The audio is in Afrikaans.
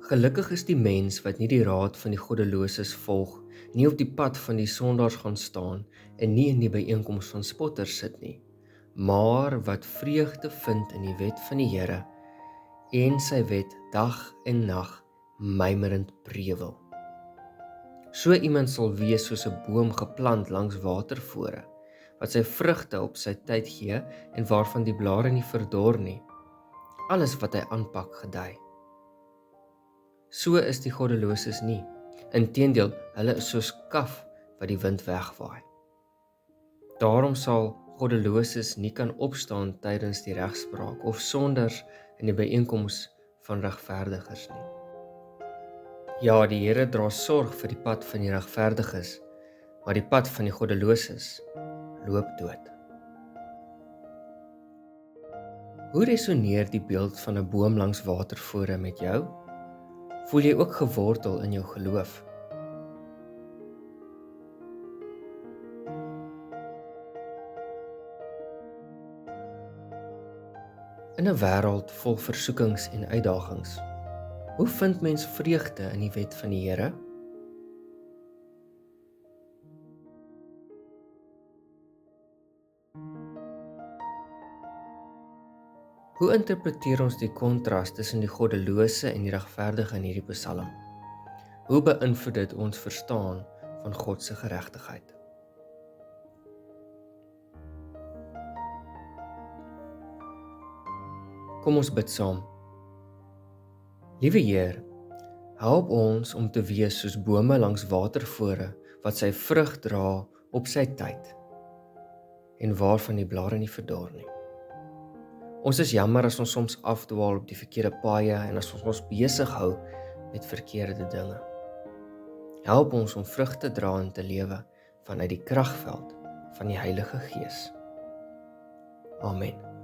Gelukkig is die mens wat nie die raad van die goddeloses volg, nie op die pad van die sondaars gaan staan en nie in die byeenkoms van spotters sit nie, maar wat vreugde vind in die wet van die Here en sy wet dag en nag mymerend prewel. So iemand sal wees soos 'n boom geplant langs watervore, wat sy vrugte op sy tyd gee en waarvan die blare nie verdor nie. Alles wat hy aanpak gedei. So is die goddeloses nie. Inteendeel, hulle is soos kaf wat die wind wegwaai. Daarom sal goddeloses nie kan opstaan tydens die regspraak of sonders in die byeenkoms van regverdigers nie. Ja, die Here dra sorg vir die pad van die regverdiges, maar die pad van die goddeloses loop dood. Hoe resoneer die beeld van 'n boom langs watervore met jou? Voel jy ook gewortel in jou geloof? In 'n wêreld vol versoekings en uitdagings, hoe vind mens vreugde in die wet van die Here? Hoe interpreteer ons die kontras tussen die goddelose en die regverdige in hierdie Psalm? Hoe beïnvloed dit ons verstaan van God se geregtigheid? Kom ons bid saam. Liewe Heer, help ons om te wees soos bome langs watervore wat sy vrug dra op sy tyd en waarvan die blare nie verdor nie. Ons is jammer as ons soms afdwaal op die verkeerde paaie en as ons besig hou met verkeerde dinge. Help ons om vrug te dra en te lewe vanuit die kragveld van die Heilige Gees. Amen.